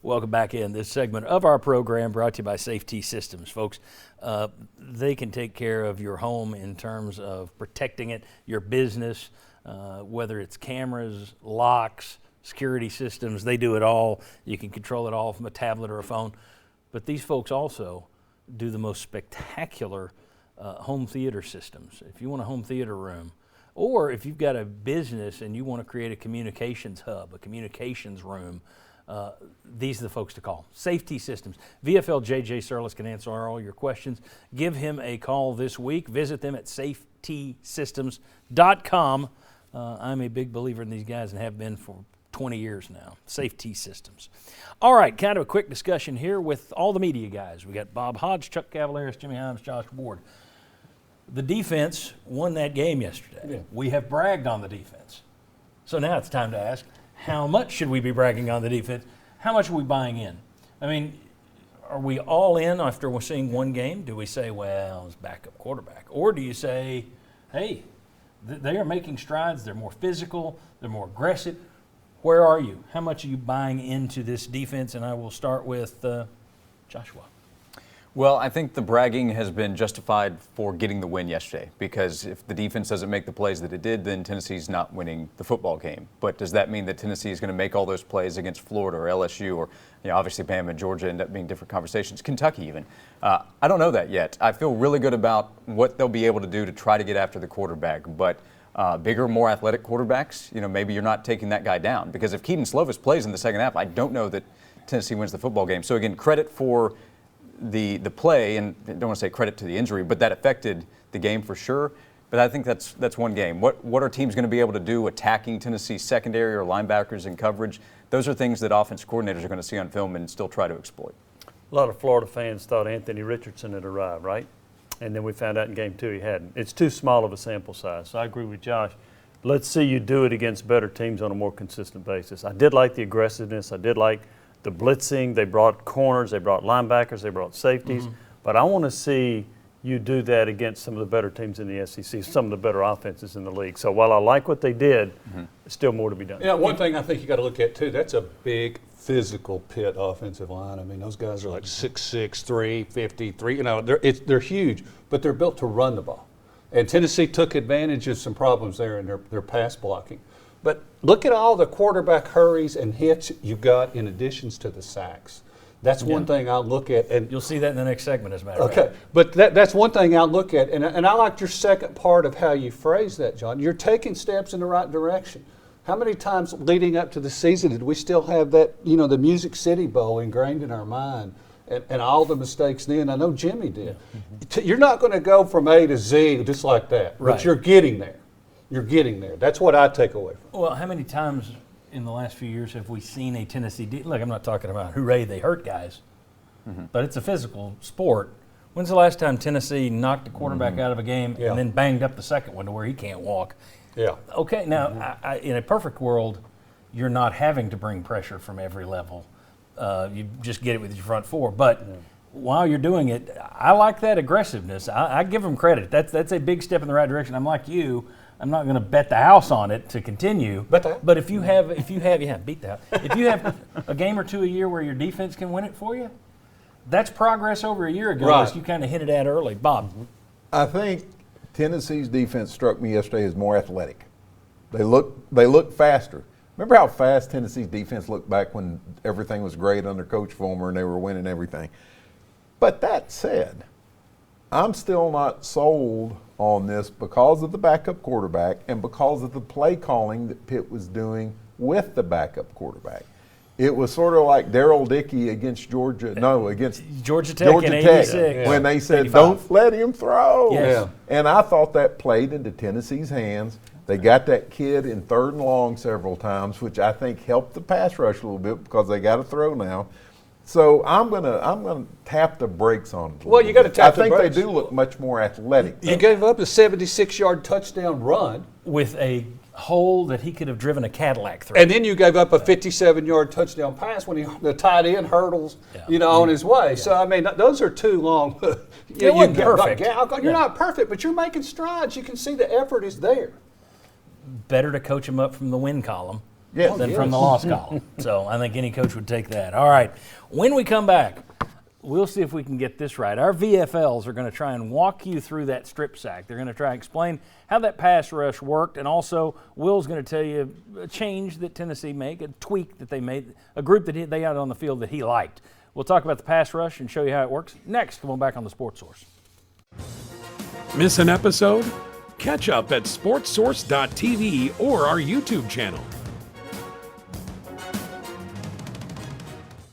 Welcome back in this segment of our program brought to you by Safety Systems. Folks, they can take care of your home in terms of protecting it, your business, whether it's cameras, locks, security systems. They do it all. You can control it all from a tablet or a phone. But these folks also do the most spectacular home theater systems. If you want a home theater room, or if you've got a business and you want to create a communications hub, a communications room, these are the folks to call. Safety Systems. VFL JJ Surlis can answer all your questions. Give him a call this week. Visit them at safetysystems.com. I'm a big believer in these guys and have been for 20 years now. Safety Systems. All right, kind of a quick discussion here with all the media guys. We got Bob Hodge, Chuck Cavaleris, Jimmy Himes, Josh Ward. The defense won that game yesterday. Yeah. We have bragged on the defense. So now it's time to ask, how much should we be bragging on the defense? How much are we buying in? I mean, are we all in after we're seeing one game? Do we say, well, it's backup quarterback? Or do you say, hey, they are making strides, they're more physical, they're more aggressive. Where are you? How much are you buying into this defense? And I will start with Joshua. Well, I think the bragging has been justified for getting the win yesterday, because if the defense doesn't make the plays that it did, then Tennessee's not winning the football game. But does that mean that Tennessee is going to make all those plays against Florida or LSU, or obviously Bama and Georgia end up being different conversations, Kentucky even? I don't know that yet. I feel really good about what they'll be able to do to try to get after the quarterback, but bigger, more athletic quarterbacks, maybe you're not taking that guy down, because if Keaton Slovis plays in the second half, I don't know that Tennessee wins the football game. So again, credit for the play, and I don't want to say credit to the injury, but that affected the game for sure. But I think that's one game. What are teams going to be able to do attacking Tennessee's secondary or linebackers in coverage? Those are things that offense coordinators are going to see on film and still try to exploit. A lot of Florida fans thought Anthony Richardson had arrived, right? And then we found out in game 2 he hadn't. It's too small of a sample size. So I agree with Josh. Let's see you do it against better teams on a more consistent basis. I did like the aggressiveness. I did like the blitzing. They brought corners, they brought linebackers, they brought safeties. Mm-hmm. But I want to see you do that against some of the better teams in the SEC, some of the better offenses in the league. So while I like what they did, there's still more to be done. One thing I think you got to look at too, that's a big physical Pitt offensive line. I mean, those guys are like 6'6", 350, they're huge, but they're built to run the ball. And Tennessee took advantage of some problems there in their pass blocking. But look at all the quarterback hurries and hits you've got in additions to the sacks. That's one thing I'll look at. And you'll see that in the next segment, as a matter of fact. Okay, but that's one thing I'll look at. And I liked your second part of how you phrase that, John. You're taking steps in the right direction. How many times leading up to the season did we still have that, the Music City Bowl ingrained in our mind and all the mistakes then? I know Jimmy did. Yeah. You're not going to go from A to Z just like that, right. But you're getting there. You're getting there. That's what I take away from it. Well, how many times in the last few years have we seen a Tennessee look, I'm not talking about hooray, they hurt guys, but it's a physical sport. When's the last time Tennessee knocked the quarterback out of a game and then banged up the second one to where he can't walk? Yeah. Okay, now, in a perfect world, you're not having to bring pressure from every level. You just get it with your front four. But while you're doing it, I like that aggressiveness. I give them credit. That's a big step in the right direction. I'm like you. I'm not going to bet the house on it to continue. But if you have beat the house. If you have a game or two a year where your defense can win it for you, that's progress over a year ago, right. As you kind of hinted at early. Bob. I think Tennessee's defense struck me yesterday as more athletic. They look faster. Remember how fast Tennessee's defense looked back when everything was great under Coach Fulmer and they were winning everything. But that said, I'm still not sold on this because of the backup quarterback and because of the play calling that Pitt was doing with the backup quarterback. It was sort of like Darryl Dickey against Georgia Tech in 86. When they said, 85. Don't let him throw. Yes. And I thought that played into Tennessee's hands. They got that kid in 3rd and long several times, which I think helped the pass rush a little bit because they got to throw now. So I'm gonna tap the brakes on it. Well, you got to tap the brakes. I think they do look much more athletic. You gave up a 76-yard touchdown run with a hole that he could have driven a Cadillac through. And then you gave up a 57-yard touchdown pass when the tight end hurdles, on his way. Yeah. So, I mean, those are too long. It wasn't perfect. You're not perfect, but you're making strides. You can see the effort is there. Better to coach him up from the win column Yes. than from the loss column. So I think any coach would take that. All right. When we come back, we'll see if we can get this right. Our VFLs are going to try and walk you through that strip sack. They're going to try and explain how that pass rush worked, and also Will's going to tell you a change that Tennessee made, a tweak that they made, a group that they had on the field that he liked. We'll talk about the pass rush and show you how it works next. Come on back on the Sports Source. Miss an episode? Catch up at sportsource.tv or our YouTube channel.